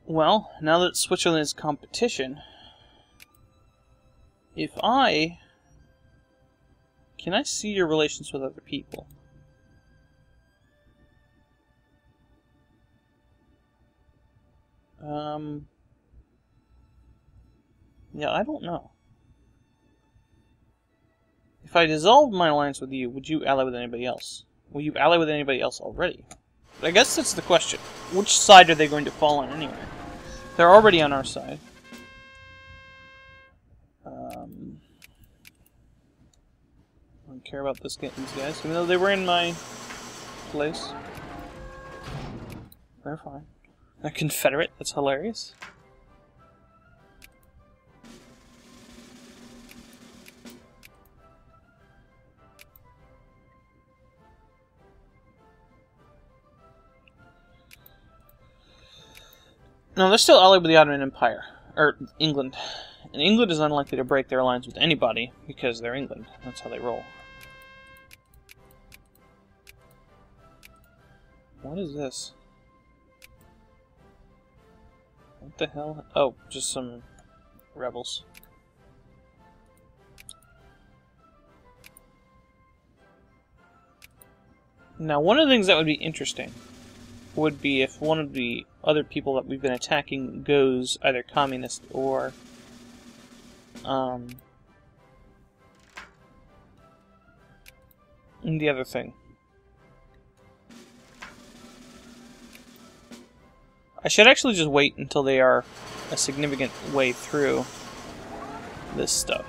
Well, now that Switzerland is competition, if I... Can I see your relations with other people? Yeah, I don't know. If I dissolved my alliance with you, would you ally with anybody else? Will you ally with anybody else already? But I guess that's the question. Which side are they going to fall on anyway? They're already on our side. I don't care about these guys, even though they were in my place. They're fine. They're Confederate, that's hilarious. No, they're still allied with the Ottoman Empire. Or, England. And England is unlikely to break their alliance with anybody, because they're England. That's how they roll. What is this? What the hell? Oh, just some rebels. Now, one of the things that would be interesting would be if one of the other people that we've been attacking goes either communist or the other thing. I should actually just wait until they are a significant way through this stuff.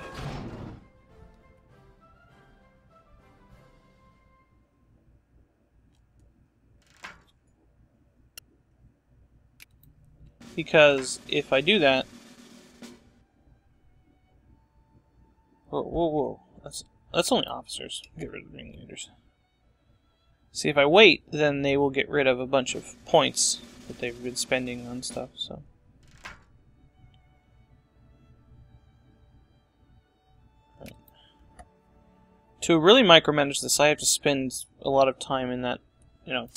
Because if I do that... Whoa, whoa, whoa. That's only officers. Get rid of ringleaders. See, if I wait, then they will get rid of a bunch of points that they've been spending on stuff, so... Right. To really micromanage this, I have to spend a lot of time in that, you know,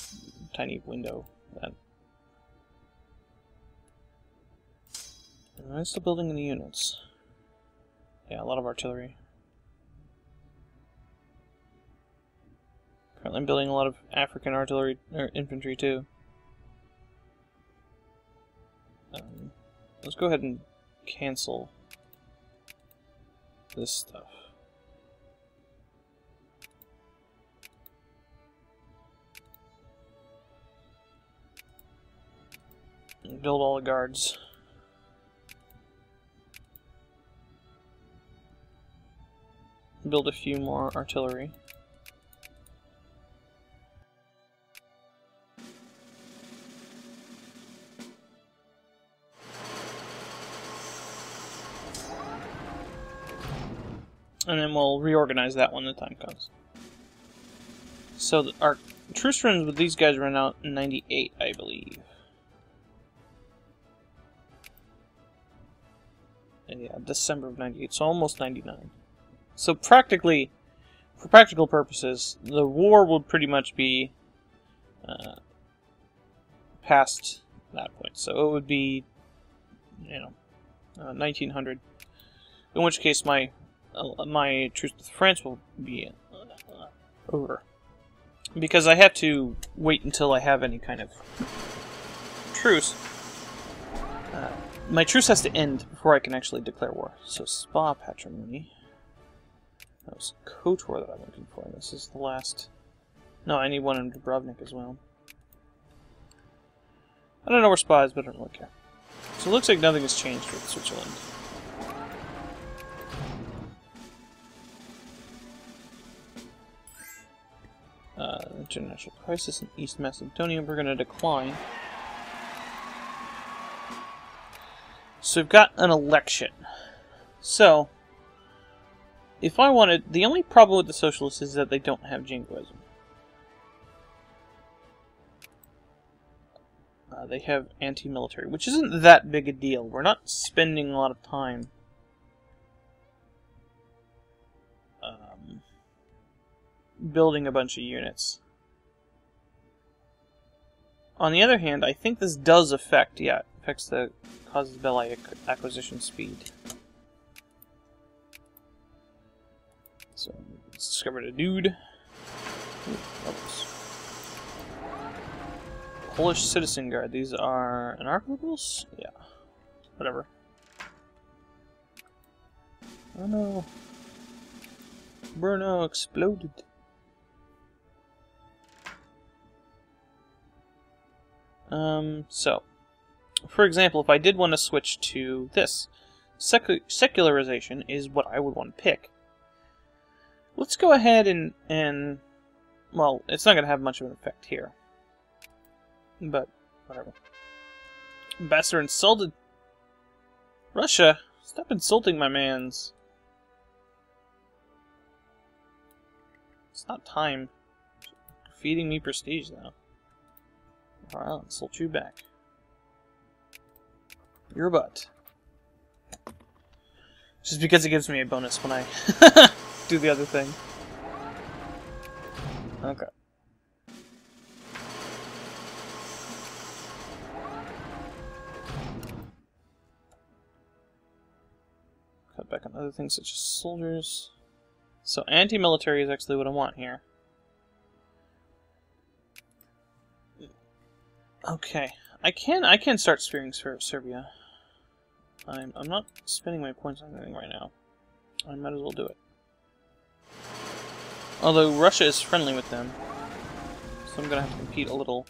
tiny window. I'm still building the units. Yeah, a lot of artillery. Apparently I'm building a lot of African artillery, or infantry too. Let's go ahead and cancel this stuff. And build all the guards. Build a few more artillery. And then we'll reorganize that when the time comes. So our truce runs with these guys run out in 98, I believe. And yeah, December of 98, so almost 99. So practically, for practical purposes, the war would pretty much be past that point. So it would be, 1900. In which case, my truce with France will be over, because I have to wait until I have any kind of truce. My truce has to end before I can actually declare war. So Spa Patrimony. That was KOTOR that I'm looking for. This is the last... No, I need one in Dubrovnik as well. I don't know where Spa is, but I don't really care. So it looks like nothing has changed with Switzerland. International crisis in East Macedonia. We're going to decline. So we've got an election. So... if I wanted... the only problem with the socialists is that they don't have jingoism. They have anti-military, which isn't that big a deal. We're not spending a lot of time building a bunch of units. On the other hand, I think this does affect... yeah, affects the causes belly acquisition speed. So let's discover a dude. Oops. Polish Citizen Guard. These are anarcho-liberals? Yeah. Whatever. Oh no. Bruno exploded. So, for example, if I did want to switch to this, secularization is what I would want to pick. Let's go ahead and well, it's not going to have much of an effect here. But, whatever. Ambassador insulted Russia. Stop insulting my mans. It's not time. You're feeding me prestige, though. Alright, I'll insult you back. Your butt. Just because it gives me a bonus when I do the other thing. Okay. Cut back on other things such as soldiers. So anti-military is actually what I want here. Okay, I can start spearing Serbia. I'm not spending my points on anything right now. I might as well do it. Although Russia is friendly with them, so I'm gonna have to compete a little.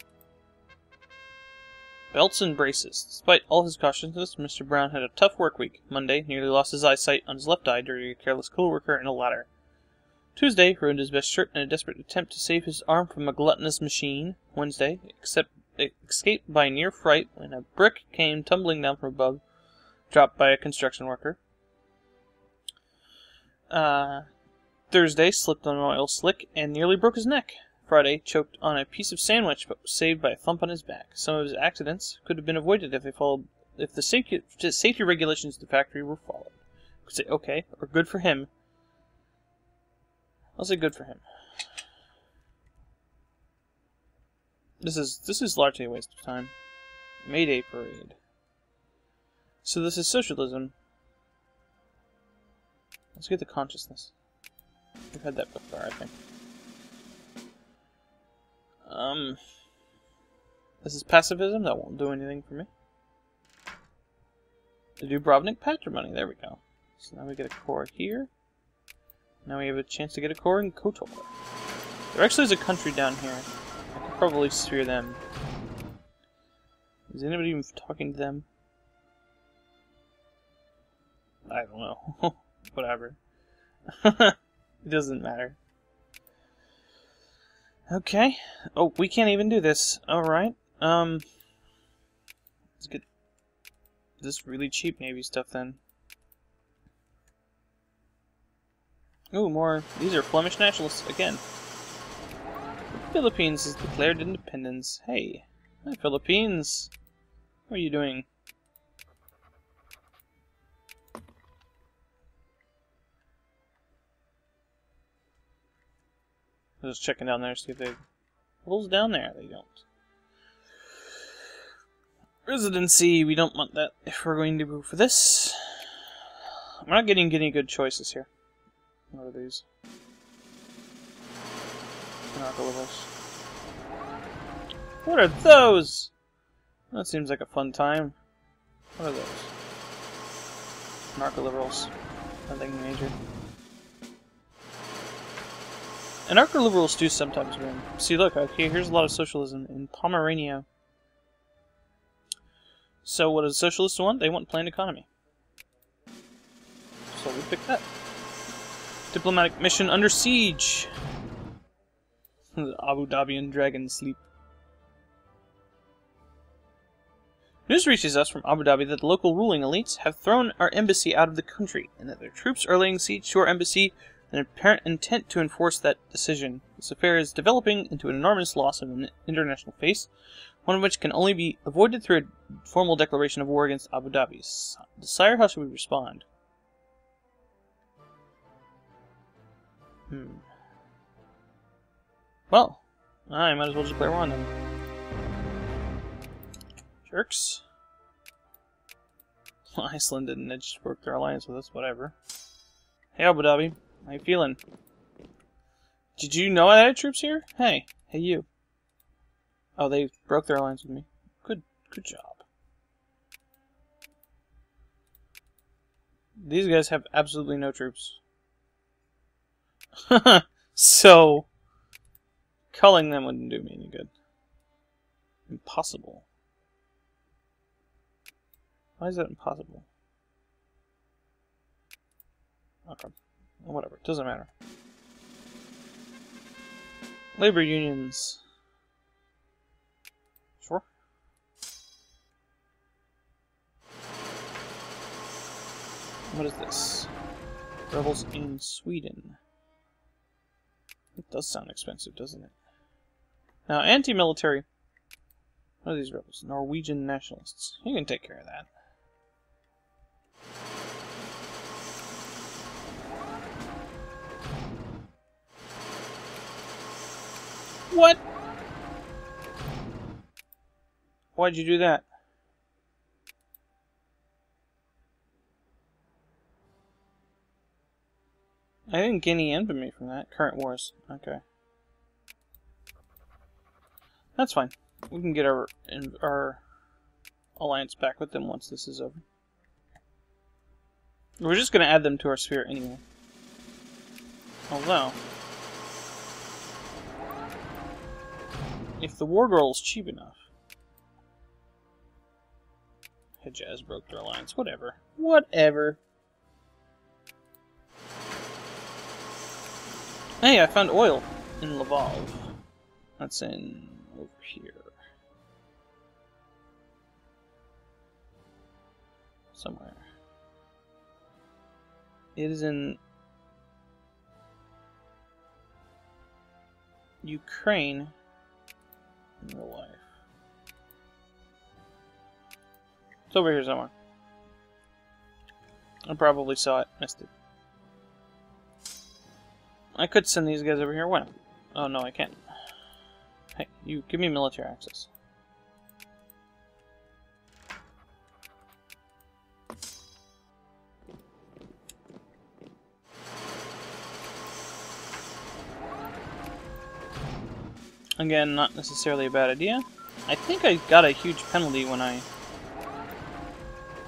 Belts and braces. Despite all his cautiousness, Mr. Brown had a tough work week. Monday, nearly lost his eyesight on his left eye during a careless co-worker in a ladder. Tuesday, ruined his best shirt in a desperate attempt to save his arm from a gluttonous machine. Wednesday, escaped by near fright when a brick came tumbling down from above, dropped by a construction worker. Thursday, slipped on an oil slick and nearly broke his neck. Friday, choked on a piece of sandwich but was saved by a thump on his back. Some of his accidents could have been avoided if the safety regulations of the factory were followed. I could say okay, or good for him. I'll say good for him. This is largely a waste of time. May Day parade. So this is socialism. Let's get the consciousness. We've had that before, I think. This is pacifism. That won't do anything for me. The Dubrovnik patrimony. There we go. So now we get a core here. Now we have a chance to get a core in KOTOR. There actually is a country down here. I could probably sphere them. Is anybody even talking to them? I don't know. Whatever. It doesn't matter. Okay. Oh, we can't even do this. Alright. Let's get this really cheap Navy stuff then. Ooh, more. These are Flemish nationalists again. The Philippines has declared independence. Hey. Hi, Philippines. What are you doing? I'm just checking down there to see if they... Who's down there? They don't. Residency. We don't want that if we're going to go for this. We're not getting any good choices here. What are these? Narco-liberals. What are those? That seems like a fun time. What are those? Narco-liberals. Nothing major. Anarcho-liberals do sometimes win. See, look, okay, here's a lot of socialism in Pomerania. So what does socialists want? They want planned economy. So we pick that. Diplomatic mission under siege. The Abu Dhabian dragons sleep. News reaches us from Abu Dhabi that the local ruling elites have thrown our embassy out of the country, and that their troops are laying siege to our embassy with an apparent intent to enforce that decision. This affair is developing into an enormous loss of an international face, one of which can only be avoided through a formal declaration of war against Abu Dhabi. Sire, how should we respond? Well, I might as well just declare war on them. Jerks. Iceland didn't. They just broke their alliance with us. Whatever. Hey, Abu Dhabi. How you feeling? Did you know I had troops here? Hey. Hey, you. Oh, they broke their alliance with me. Good job. These guys have absolutely no troops. So, culling them wouldn't do me any good. Impossible. Why is that impossible? Okay. Whatever. It doesn't matter. Labor unions. Sure. What is this? Rebels in Sweden. It does sound expensive, doesn't it? Now, anti-military. What are these rebels? Norwegian nationalists. You can take care of that. What? Why'd you do that? I didn't get any infamy from that. Current wars. Okay. That's fine. We can get our alliance back with them once this is over. We're just going to add them to our sphere anyway. Although, if the war girl is cheap enough... Hejaz broke their alliance. Whatever. Whatever. Hey, I found oil in Lvov. That's in over here. Somewhere. It is in Ukraine in real life. It's over here somewhere. I probably saw it, missed it. I could send these guys over here. Why not? Oh, no, I can't. Hey, you give me military access. Again, not necessarily a bad idea. I think I got a huge penalty when I...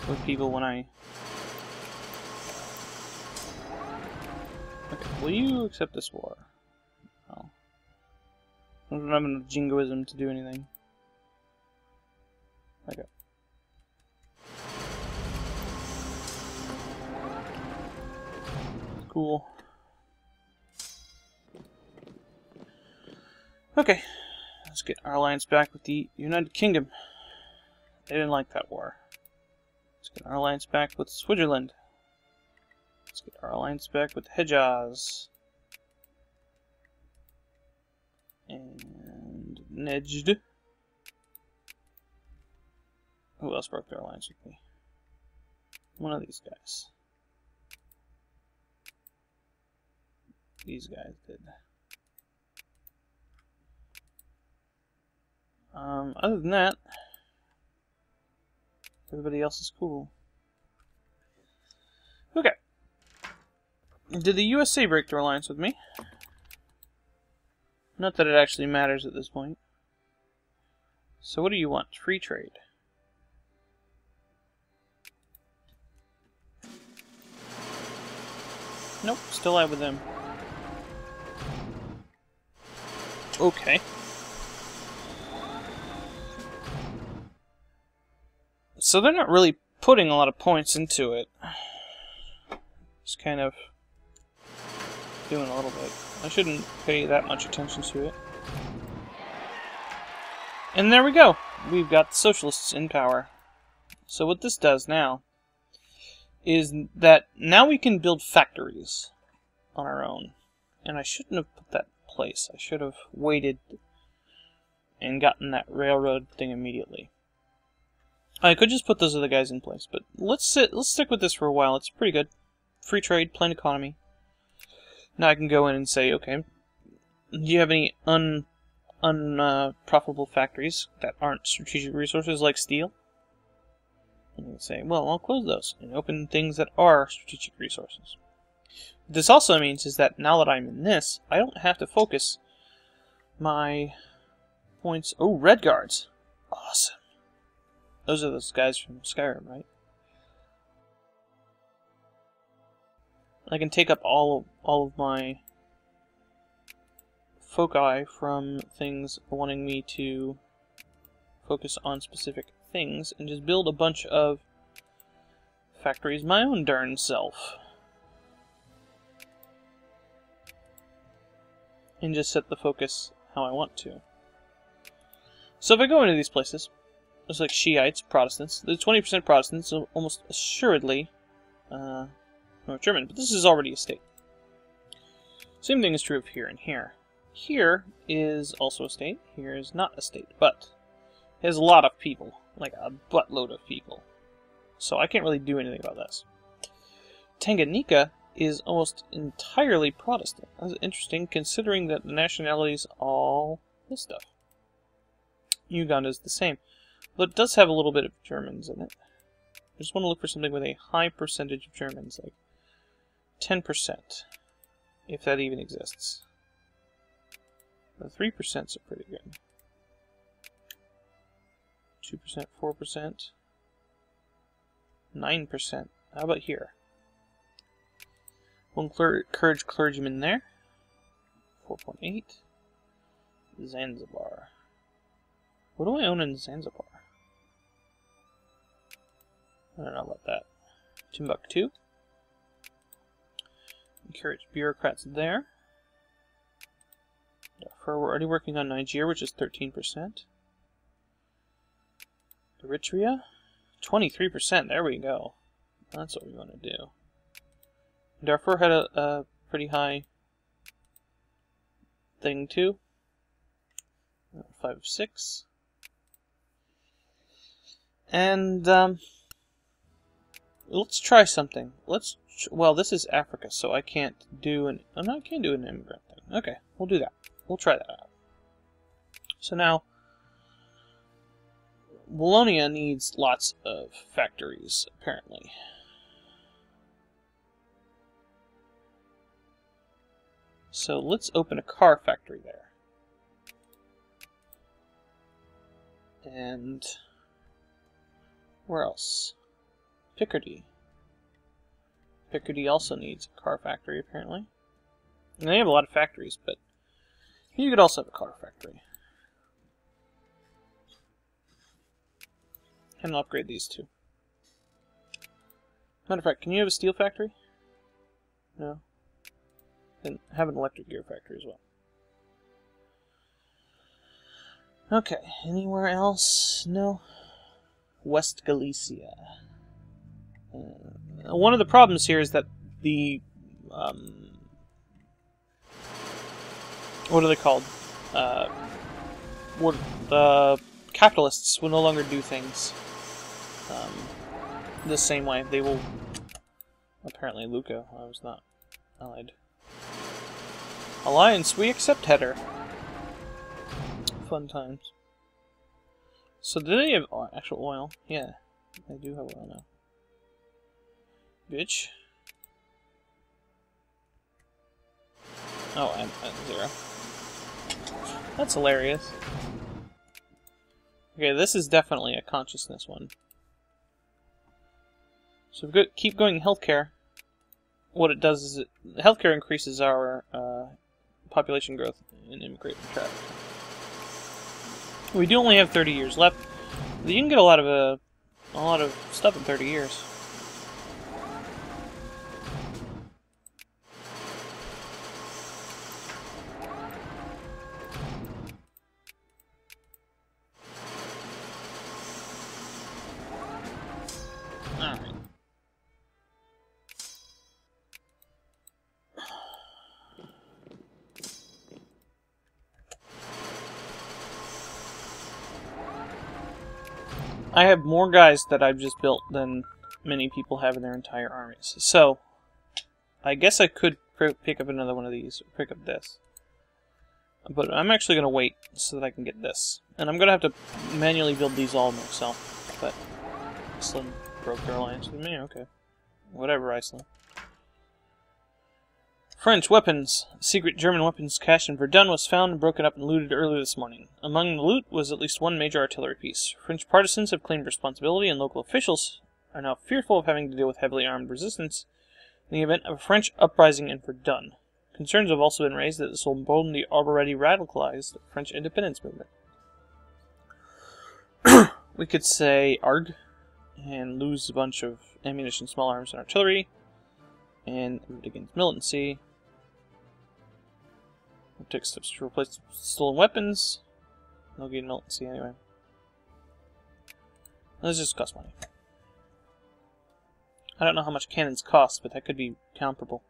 with people when I... Okay, will you accept this war? Oh. I don't have enough jingoism to do anything. Okay. Cool. Okay, let's get our alliance back with the United Kingdom. They didn't like that war. Let's get our alliance back with Switzerland. Let's get our alliance back with Hejaz. And Nejd. Who else broke their alliance with me? One of these guys. These guys did. Other than that, everybody else is cool. Okay. Did the USA break their alliance with me? Not that it actually matters at this point. So what do you want? Free trade. Nope, still out with them. Okay. So they're not really putting a lot of points into it. Just kind of doing a little bit. I shouldn't pay that much attention to it. And there we go. We've got the socialists in power. So what this does now is that now we can build factories on our own. And I shouldn't have put that in place. I should have waited and gotten that railroad thing immediately. I could just put those other guys in place, but let's stick with this for a while. It's pretty good. Free trade, plain economy. Now I can go in and say, okay, do you have any unprofitable factories that aren't strategic resources like steel? And you can say, well, I'll close those and open things that are strategic resources. What this also means is that now that I'm in this, I don't have to focus my points. Oh, red guards. Awesome. Those are those guys from Skyrim, right? I can take up all of my foci from things wanting me to focus on specific things and just build a bunch of factories my own darn self. And just set the focus how I want to. So if I go into these places, it's like Shiites, Protestants. There's 20% Protestants, so almost assuredly North German, but this is already a state. Same thing is true of here and here. Here is also a state, here is not a state, but it has a lot of people, like a buttload of people. So I can't really do anything about this. Tanganyika is almost entirely Protestant. That's interesting, considering that the nationalities all this stuff. Uganda is the same, but it does have a little bit of Germans in it. I just want to look for something with a high percentage of Germans, like 10%, if that even exists. The 3% are pretty good. 2%, 4%, 9%. How about here? One courage clergyman there. 4.8. Zanzibar. What do I own in Zanzibar? I don't know about that. Timbuktu. Encourage bureaucrats there. We're already working on Nigeria, which is 13%. Eritrea, 23%. There we go. That's what we want to do. Darfur had a pretty high thing too. 5 of 6. And let's try something. Well, this is Africa, so I can't do an. Oh, no, I can do an immigrant thing. Okay, we'll do that. We'll try that out. So now, Wallonia needs lots of factories, apparently. So let's open a car factory there. And where else? Picardy. Picardy also needs a car factory, apparently. And they have a lot of factories, but you could also have a car factory. And I'll upgrade these two. Matter of fact, can you have a steel factory? No. Then have an electric gear factory as well. Okay, anywhere else? No. West Galicia. One of the problems here is that the what are they called? The capitalists will no longer do things the same way. They will. Apparently, Luca. I was not allied. Alliance. We accept header. Fun times. So, do they have actual oil? Yeah, they do have oil now. Bitch. Oh, I'm at 0. That's hilarious. Okay, this is definitely a consciousness one. So keep going healthcare. What it does is healthcare increases our population growth and immigrant traffic. We do only have 30 years left. You can get a lot of stuff in 30 years. Alright. I have more guys that I've just built than many people have in their entire armies. So, I guess I could pick up another one of these, or pick up this. But I'm actually going to wait so that I can get this. And I'm going to have to manually build these all myself. But, slim. broke their alliance with me, okay. Whatever, Iceland. French weapons. Secret German weapons cache in Verdun was found and broken up and looted earlier this morning. Among the loot was at least one major artillery piece. French partisans have claimed responsibility, and local officials are now fearful of having to deal with heavily armed resistance in the event of a French uprising in Verdun. Concerns have also been raised that this will embolden the already radicalized French independence movement. We could say ARG and lose a bunch of ammunition, small arms, and artillery, and loot against militancy. We'll take steps to replace stolen weapons. They'll gain militancy anyway. This just costs money. I don't know how much cannons cost, but that could be comparable.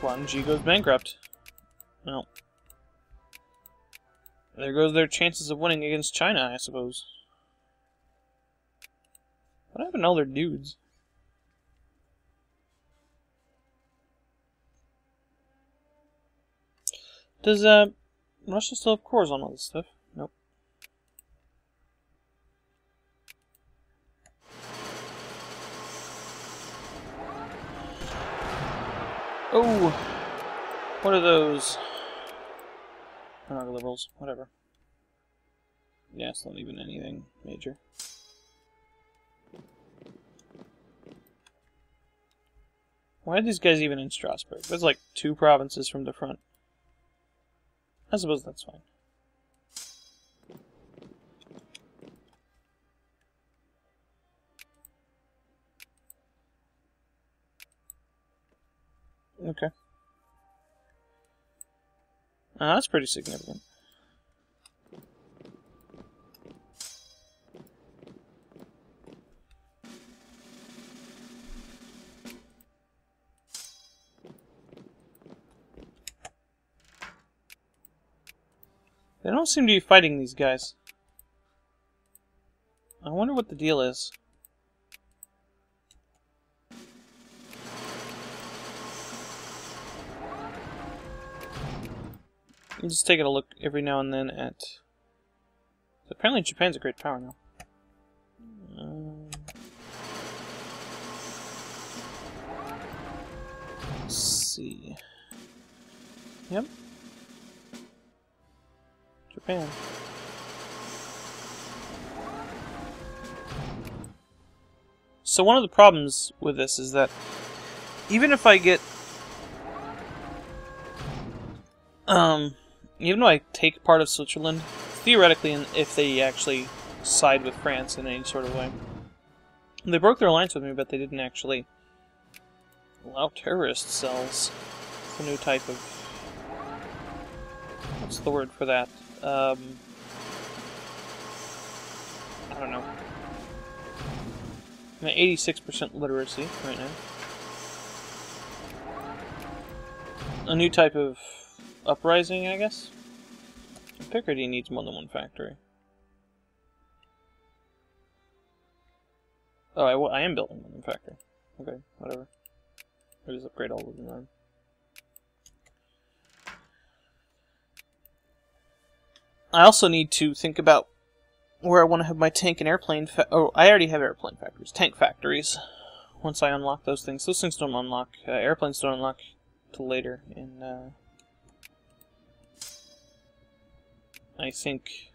Guangxi goes bankrupt. Well, there goes their chances of winning against China, I suppose. What happened to all their dudes? Does Russia still have cores on all this stuff? Nope. Oh, what are those? They're not liberals. Whatever. Yeah, it's not even anything major. Why are these guys even in Strasbourg? There's like 2 provinces from the front. I suppose that's fine. Okay. That's pretty significant. They don't seem to be fighting these guys. I wonder what the deal is. I'm just taking a look every now and then at... Apparently Japan's a great power now. Let's see. Yep. Japan. So one of the problems with this is that even if I get even though I take part of Switzerland, theoretically, if they actually side with France in any sort of way, they broke their alliance with me, but they didn't actually allow terrorist cells. It's a new type of... What's the word for that? I don't know. I'm at 86% literacy right now. A new type of uprising, I guess? Picardy needs more than one factory. Oh, I am building one factory. Okay, whatever. I'll just upgrade all of them then. I also need to think about where I want to have my tank and airplane oh, I already have airplane factories. Tank factories. Once I unlock those things. Those things don't unlock. Airplanes don't unlock till later in, I think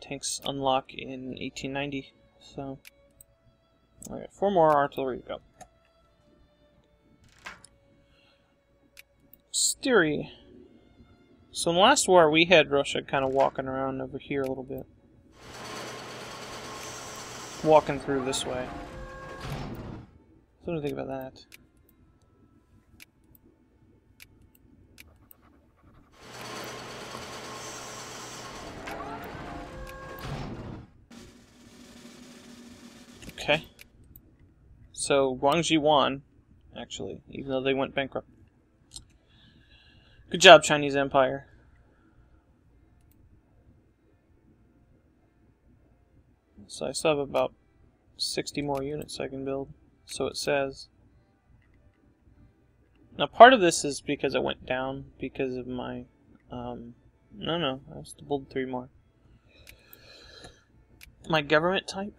tanks unlock in 1890, so alright, 4 more artillery to go. Styria. So in the last war we had Russia kind of walking around over here a little bit. Walking through this way. So what do you think about that? Okay. So, Guangxi won, actually, even though they went bankrupt. Good job, Chinese Empire. So I still have about 60 more units I can build. So it says. Now, part of this is because I went down because of my... no, I still build 3 more. My government type.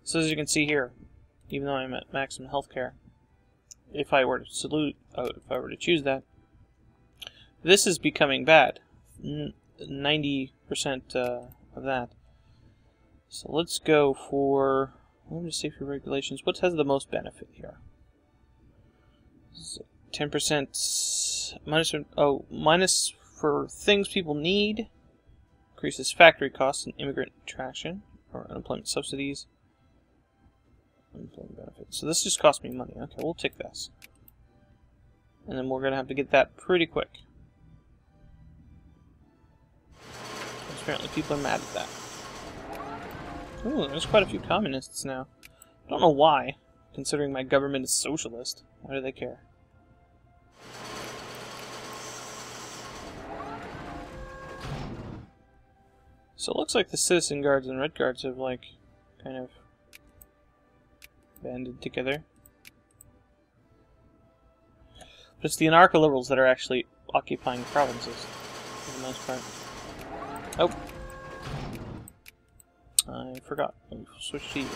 So as you can see here, even though I'm at maximum healthcare, if I were to choose that, this is becoming bad. 90% of that. So let's go for... Let me just see for regulations. What has the most benefit here? 10% minus for things people need. Increases factory costs and immigrant attraction or unemployment subsidies. Unemployment benefits. So this just cost me money. Okay, we'll take this. And then we're going to have to get that pretty quick. Apparently people are mad at that. Ooh, there's quite a few communists now. I don't know why, considering my government is socialist. Why do they care? So it looks like the citizen guards and red guards have, like, kind of banded together. But it's the anarcho-liberals that are actually occupying provinces, for the most part. Oh. I forgot. We'll switch to you.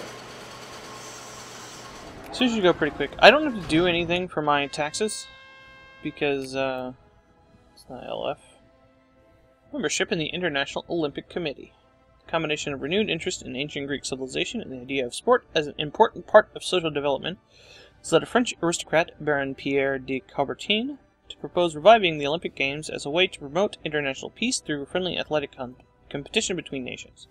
So you should go pretty quick. I don't have to do anything for my taxes, because, it's not LF. Membership in the International Olympic Committee. The combination of renewed interest in ancient Greek civilization and the idea of sport as an important part of social development has led a French aristocrat, Baron Pierre de Coubertin, to propose reviving the Olympic Games as a way to promote international peace through friendly athletic competition between nations.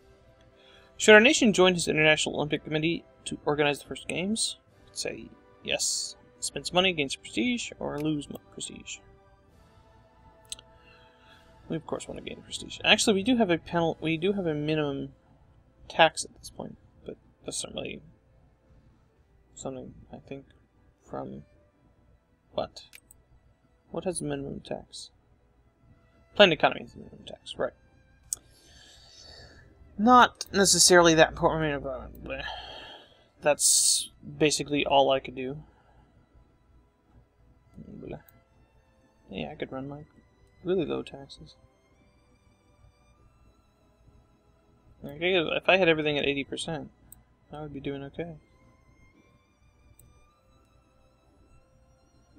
Should our nation join his International Olympic Committee to organize the first games? I'd say yes. Spends money, gains prestige, or lose prestige. We of course want to gain prestige. Actually, we do have a minimum tax at this point, but that's not really something I think from what? What has a minimum tax? Planned economy has a minimum tax, right? Not necessarily that important, but that's basically all I could do. Yeah, I could run my really low taxes. Okay, if I had everything at 80%, I would be doing okay.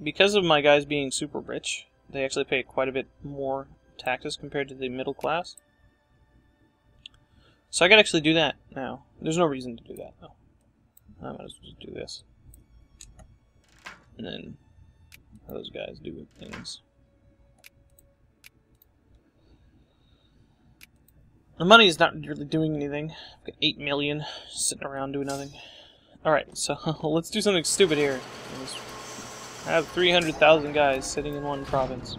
Because of my guys being super rich, they actually pay quite a bit more taxes compared to the middle class. So I could actually do that now. There's no reason to do that, though. I might as well just do this. And then those guys do things. The money is not really doing anything. I've got 8 million sitting around doing nothing. Alright, so let's do something stupid here. I have 300,000 guys sitting in one province.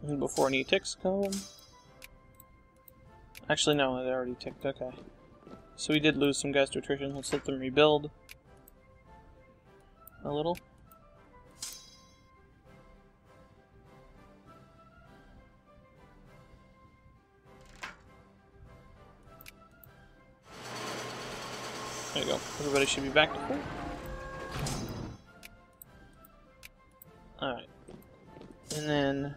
And before any ticks come... Actually, no, they already ticked. Okay. So we did lose some guys to attrition. Let's let them rebuild a little. There you go. Everybody should be back to full. Alright. And then...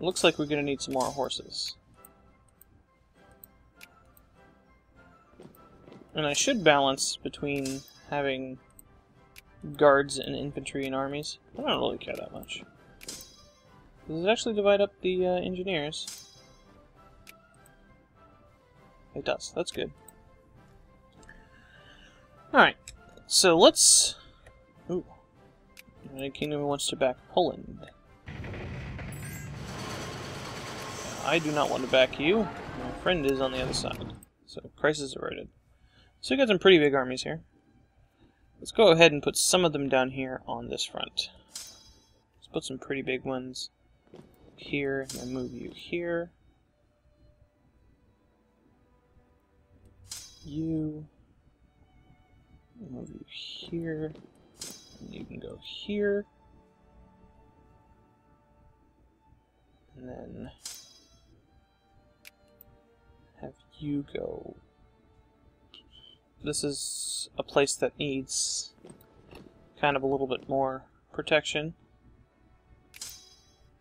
looks like we're going to need some more horses. And I should balance between having guards and infantry and armies. I don't really care that much. Does it actually divide up the engineers? It does. That's good. Alright. So let's... Ooh. The United Kingdom wants to back Poland. I do not want to back you. My friend is on the other side. So, crisis averted. So we got some pretty big armies here. Let's go ahead and put some of them down here on this front. Let's put some pretty big ones here, and move you here. You. Move you here. And you can go here. And then have you go. This is a place that needs kind of a little bit more protection.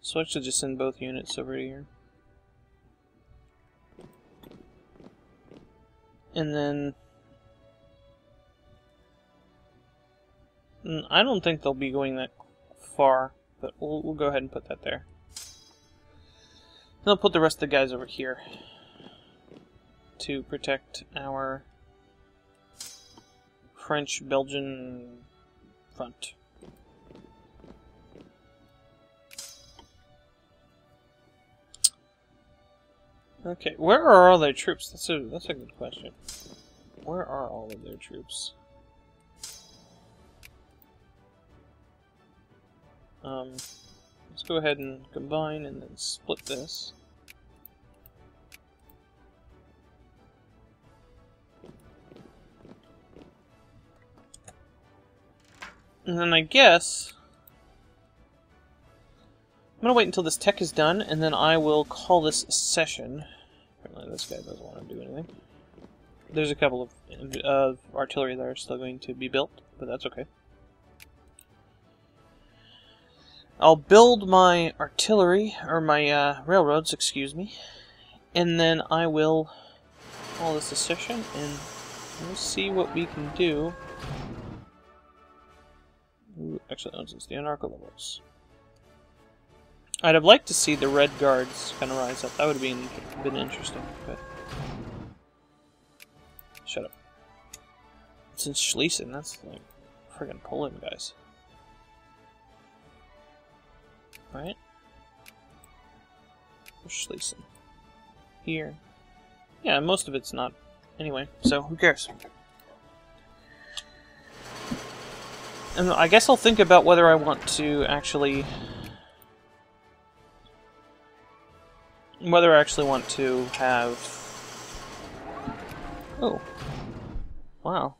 So I should just send both units over here. And then I don't think they'll be going that far, but we'll go ahead and put that there. And I'll put the rest of the guys over here to protect our French-Belgian front. Okay, where are all their troops? That's a good question. Where are all of their troops? Let's go ahead and combine and then split this. And then I guess I'm gonna wait until this tech is done, and then I will call this a session. Apparently this guy doesn't want to do anything. There's a couple of artillery that are still going to be built, but that's okay. I'll build my artillery, or my railroads, excuse me, and then I will call this a session, and we'll see what we can do. Ooh, actually, no, it's the anarcho levels. I'd have liked to see the Red Guards kind of rise up. That would have been interesting, but... Shut up. It's in Schlesien, that's like friggin' Poland, guys. Right? Where's Schlesien? Here. Yeah, most of it's not. Anyway, so who cares? And I guess I'll think about whether I want to actually... Whether I actually want to have... Oh. Wow.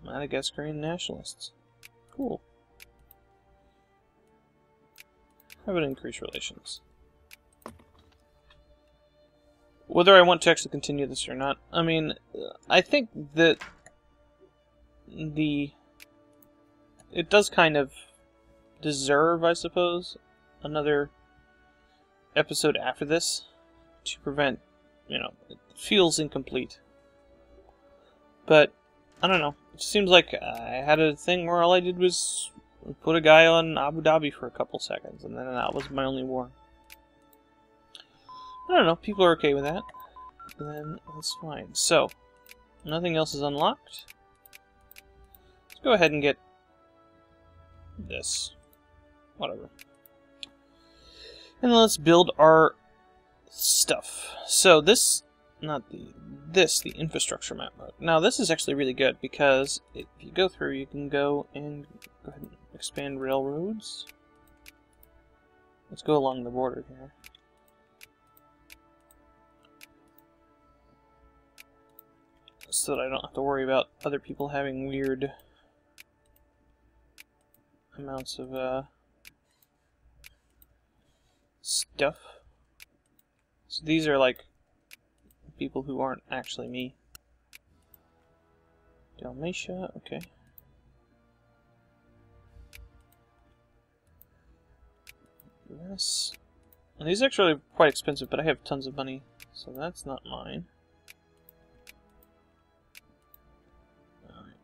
Madagascarian nationalists. Cool. How about increase relations? Whether I want to actually continue this or not, I mean, I think that it does kind of deserve, I suppose, another episode after this to prevent, you know, it feels incomplete. But, I don't know, it seems like I had a thing where all I did was put a guy on Abu Dhabi for a couple seconds, and then that was my only war. I don't know, people are okay with that. Then that's fine. So, nothing else is unlocked. Let's go ahead and get this. Whatever. And then let's build our stuff. So this, the infrastructure map mode. Now this is actually really good because if you go through, you can go and go ahead and expand railroads. Let's go along the border here. So that I don't have to worry about other people having weird amounts of stuff. So these are like people who aren't actually me. Dalmatia, okay. This. And these are actually quite expensive, but I have tons of money, so that's not mine. Alright.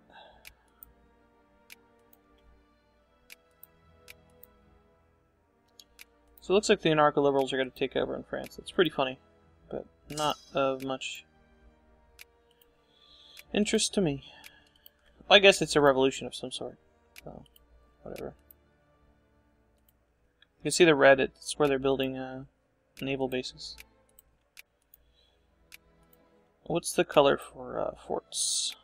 So it looks like the anarcho-liberals are going to take over in France. It's pretty funny, but not of much interest to me. Well, I guess it's a revolution of some sort, so whatever. You can see the red, it's where they're building naval bases. What's the color for forts?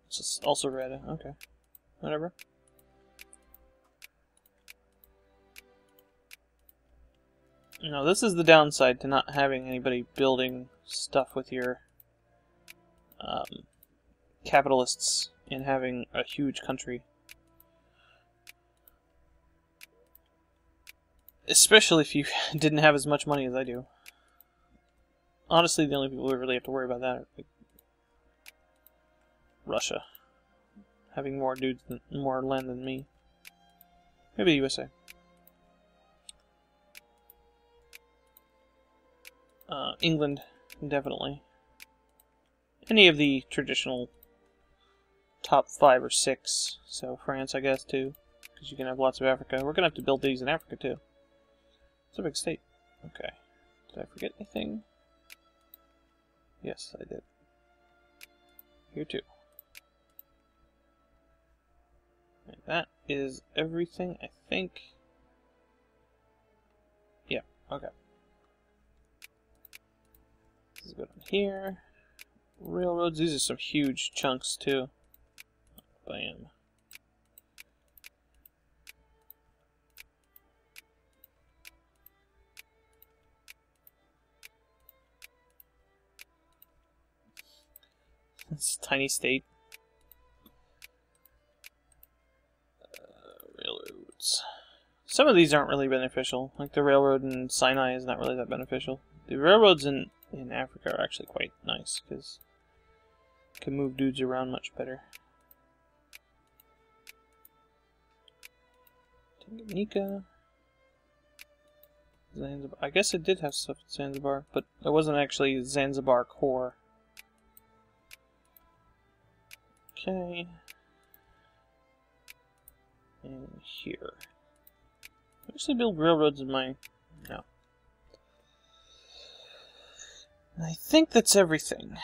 It's also red, okay. Whatever. No, this is the downside to not having anybody building stuff with your capitalists in having a huge country. Especially if you didn't have as much money as I do. Honestly, the only people who really have to worry about that are like Russia. Having more land than me. Maybe the USA. England, definitely. Any of the traditional top 5 or 6. So France, I guess, too. Because you can have lots of Africa. We're going to have to build these in Africa, too. It's a big state. Okay. Did I forget anything? Yes, I did. Here, too. And that is everything, I think. Yeah, okay. This is good on here. Railroads, these are some huge chunks, too. Bam. It's a tiny state. Railroads. Some of these aren't really beneficial. Like the railroad in Sinai is not really that beneficial. The railroads in Africa are actually quite nice because you can move dudes around much better. Tanganyika. Zanzibar. I guess it did have stuff in Zanzibar, but it wasn't actually Zanzibar core. Okay. And here. I actually build railroads in my... No. And I think that's everything.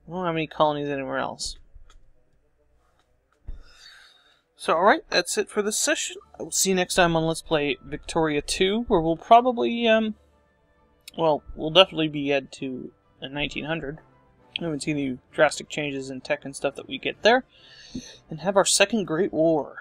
I don't have any colonies anywhere else. So, alright, that's it for this session. I will see you next time on Let's Play Victoria 2, where we'll probably, well, we'll definitely be head to 1900. I haven't seen the drastic changes in tech and stuff that we get there. And have our second Great War.